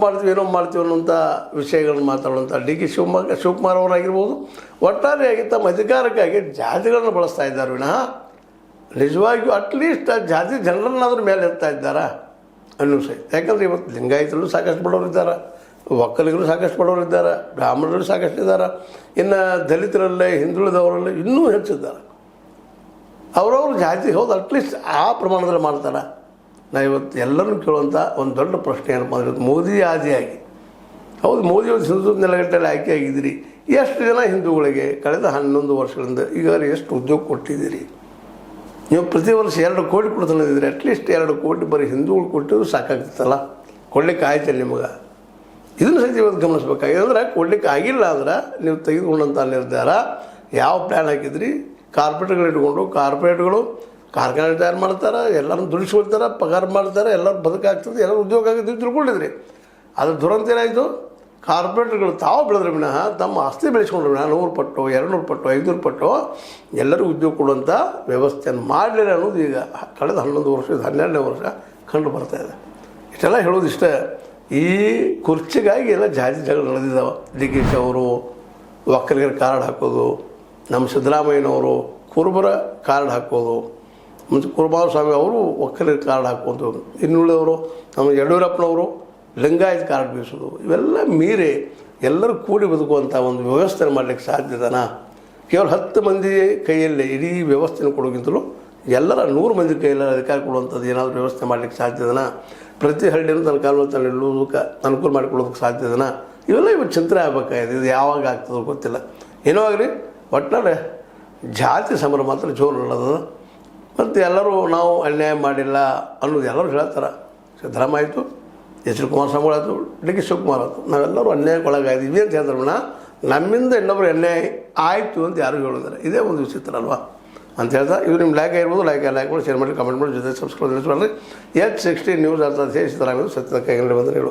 ಮಾಡ್ತೀವಿ ಅನ್ನೋಂಥ ವಿಷಯಗಳನ್ನ ಮಾತಾಡುವಂಥ ಡಿ ಕೆ ಶಿವಕುಮಾರ್ ಅವರಾಗಿರ್ಬೋದು. ಒಟ್ಟಾರೆಯಾಗಿ ತಮ್ಮ ಅಧಿಕಾರಕ್ಕಾಗಿ ಜಾತಿಗಳನ್ನು ಬಳಸ್ತಾ ಇದ್ದಾರೆ ವಿನಃ ನಿಜವಾಗಿಯೂ ಅಟ್ಲೀಸ್ಟ್ ಆ ಜಾತಿ ಜನರನ್ನಾದ್ರೂ ಮೇಲೆ ಎತ್ತಾ ಇದ್ದಾರಾ ಅನ್ನೋ ಸಹ. ಯಾಕಂದರೆ ಇವತ್ತು ಲಿಂಗಾಯತರು ಸಾಕಷ್ಟು ಬಡವರಿದ್ದಾರೆ, ಒಕ್ಕಲಿಗರು ಸಾಕಷ್ಟು ಬಡವರಿದ್ದಾರೆ, ಬ್ರಾಹ್ಮಣರು ಸಾಕಷ್ಟು ಇದ್ದಾರೆ, ಇನ್ನು ದಲಿತರಲ್ಲೇ ಹಿಂದುಳಿದವರಲ್ಲೇ ಇನ್ನೂ ಹೆಚ್ಚಿದ್ದಾರೆ. ಅವರವ್ರ ಜಾತಿ ಹೌದು ಅಟ್ಲೀಸ್ಟ್ ಆ ಪ್ರಮಾಣದಲ್ಲಿ ಮಾಡ್ತಾರೆ. ನಾ ಇವತ್ತು ಎಲ್ಲರೂ ಕೇಳುವಂಥ ಒಂದು ದೊಡ್ಡ ಪ್ರಶ್ನೆ ಏನಪ್ಪ ಅಂದರೆ, ಮೋದಿ ಆದಿಯಾಗಿ ಹೌದು ಮೋದಿಯವರು ಹಿಂದೂ ನೆಲೆಗಟ್ಟಲ್ಲಿ ಆಯ್ಕೆ ಆಗಿದ್ದೀರಿ, ಎಷ್ಟು ಜನ ಹಿಂದೂಗಳಿಗೆ ಕಳೆದ 11 ವರ್ಷಗಳಿಂದ ಈಗ ಎಷ್ಟು ಉದ್ಯೋಗ ಕೊಟ್ಟಿದ್ದೀರಿ? ನೀವು ಪ್ರತಿ ವರ್ಷ 2 ಕೋಟಿ ಕೊಡ್ತಾನಿದ್ದೀರಿ, ಅಟ್ಲೀಸ್ಟ್ 2 ಕೋಟಿ ಬರೀ ಹಿಂದೂಗಳು ಕೊಟ್ಟಿದ್ರು ಸಾಕಾಗ್ತಲ್ಲ, ಕೊಡ್ಲಿಕ್ಕೆ ಆಯ್ತಲ್ಲ ನಿಮಗೆ? ಇದನ್ನು ಸಹಿತ ಇವತ್ತು ಗಮನಿಸ್ಬೇಕಾಗಿದೆ. ಅಂದರೆ ಕೊಡ್ಲಿಕ್ಕೆ ಆಗಿಲ್ಲ ಅಂದ್ರೆ ನೀವು ತೆಗೆದುಕೊಂಡಂಥ ನಿರ್ಧಾರ ಯಾವ ಪ್ಲ್ಯಾನ್ ಹಾಕಿದ್ರಿ? ಕಾರ್ಪೊರೇಟ್ಗಳು ಇಟ್ಕೊಂಡು ಕಾರ್ಪೊರೇಟ್ಗಳು ಕಾರ್ಖಾನೆ ತಯಾರು ಮಾಡ್ತಾರೆ, ಎಲ್ಲರನ್ನು ದುಡಿಸ್ಕೊಳ್ತಾರೆ, ಪಗಾರ ಮಾಡ್ತಾರೆ, ಎಲ್ಲರೂ ಬದುಕಾಗ್ತದೆ, ಎಲ್ಲರೂ ಉದ್ಯೋಗ ಆಗುತ್ತೆ ತಿಳ್ಕೊಂಡಿದ್ರಿ. ಅದ್ರ ದುರಂತ ಏನಾಯಿತು? ಕಾರ್ಪೊರೇಟ್ಗಳು ತಾವು ಬೆಳೆದ್ರೆ ವಿನಃ ತಮ್ಮ ಆಸ್ತಿ ಬೆಳೆಸ್ಕೊಂಡ್ರೆ ವಿನಃ 100 ಪಟ್ಟು 200 ಪಟ್ಟು 500 ಪಟ್ಟು ಎಲ್ಲರಿಗೂ ಉದ್ಯೋಗ ಕೊಡುವಂಥ ವ್ಯವಸ್ಥೆಯನ್ನು ಮಾಡಲಿಲ್ಲ ಅನ್ನೋದು ಈಗ ಕಳೆದ 11 ವರ್ಷ 12ನೇ ವರ್ಷ ಕಂಡು ಬರ್ತಾಯಿದೆ. ಇಷ್ಟೆಲ್ಲ ಹೇಳೋದಿಷ್ಟ. ಈ ಕುರ್ಚಿಗಾಗಿ ಎಲ್ಲ ಜಾತಿ ಜಗಳ ನಡೆದಿದ್ದಾವೆ. ಡಿ ಕೆ ಶಿ ಅವರು ಒಕ್ಕಲಿಗರ ಕಾರ್ಡ್ ಹಾಕೋದು, ನಮ್ಮ ಸಿದ್ದರಾಮಯ್ಯನವರು ಕುರುಬರ ಕಾರ್ಡ್ ಹಾಕೋದು, ಮತ್ತು ಕುರುಬಾಸ್ವಾಮಿ ಅವರು ಒಕ್ಕಲಿಗರ ಕಾರ್ಡ್ ಹಾಕೋದು, ಇನ್ನುಳಿದವರು ನಮ್ಮ ಯಡಿಯೂರಪ್ಪನವರು ಲಿಂಗಾಯತ ಕಾರ್ಡ್ ಬೀಸೋದು, ಇವೆಲ್ಲ ಮೀರಿ ಎಲ್ಲರೂ ಕೂಡಿ ಬದುಕುವಂಥ ಒಂದು ವ್ಯವಸ್ಥೆ ಮಾಡಲಿಕ್ಕೆ ಸಾಧ್ಯದನಾ? ಕೇವಲ 10 ಮಂದಿ ಕೈಯಲ್ಲಿ ಇಡೀ ವ್ಯವಸ್ಥೆನ ಕೊಡೋಕ್ಕಿಂತಲೂ ಎಲ್ಲರ 100 ಮಂದಿ ಕೈಯಲ್ಲಿ ಅಧಿಕಾರ ಕೊಡುವಂಥದ್ದು ಏನಾದರೂ ವ್ಯವಸ್ಥೆ ಮಾಡಲಿಕ್ಕೆ ಸಾಧ್ಯದನಾ? ಪ್ರತಿ ಹಳ್ಳಿಯನ್ನು ತನ್ನ ಕಾಲದಲ್ಲಿ ತಾನು ಇಡುವುದಕ್ಕೆ ಅನುಕೂಲ ಮಾಡಿಕೊಡೋದಕ್ಕೆ ಸಾಧ್ಯದನಾ? ಇವೆಲ್ಲ ಇವತ್ತು ಚಿಂತನೆ ಆಗಬೇಕಾಗಿದೆ. ಇದು ಯಾವಾಗ ಆಗ್ತದೋ ಗೊತ್ತಿಲ್ಲ. ಏನೋ ಆಗಲಿ, ಒಟ್ಟಾರೆ ಜಾತಿ ಸಮರ ಮಾತ್ರ ಜೋರು ನಡೆದ. ಮತ್ತು ಎಲ್ಲರೂ ನಾವು ಅನ್ಯಾಯ ಮಾಡಿಲ್ಲ ಅನ್ನೋದು ಎಲ್ಲರೂ ಹೇಳ್ತಾರೆ. ಸಿದ್ದರಾಮಯ್ಯ ಆಯಿತು, ಎಚ್ ಡಿ ಕುಮಾರಸ್ವಾಮಿ ಆಯಿತು, ಡಿ ಕೆ ಶಿವಕುಮಾರ್ ಆಯಿತು, ನಾವೆಲ್ಲರೂ ಅನ್ಯಾಯಕ್ಕೊಳಗಾಗಿದ್ದೀವಿ ಅಂತ ಹೇಳ್ತಾರೆ. ನಮ್ಮಿಂದ ಇನ್ನೊಬ್ಬರು ಅನ್ಯಾಯ ಆಯಿತು ಅಂತ ಯಾರು ಹೇಳಿದ್ದಾರೆ. ಇದೇ ಒಂದು ವಿಚಿತ್ರ ಅಲ್ವಾ ಅಂತ ಹೇಳ್ತಾ, ಇದು ನಿಮ್ಮ ಲೈಕ್ ಆಗಿರ್ಬೋದು. ಲೈಕ್ ಮಾಡಿ, ಶೇರ್ ಮಾಡಿ, ಕಮೆಂಟ್ ಮಾಡಿ, ಜೊತೆ ಸಬ್ಸ್ಕ್ರೈಬ್ ಮಾಡಿರಿ. H16 ನ್ಯೂಸ್ ಅರ್ಥಾತ್ ಸಿದ್ದರಾಮಯ್ಯ ಸತ್ಯದ ಕೈಗೊಂಡು ಬಂದರೆ ಹೇಳು.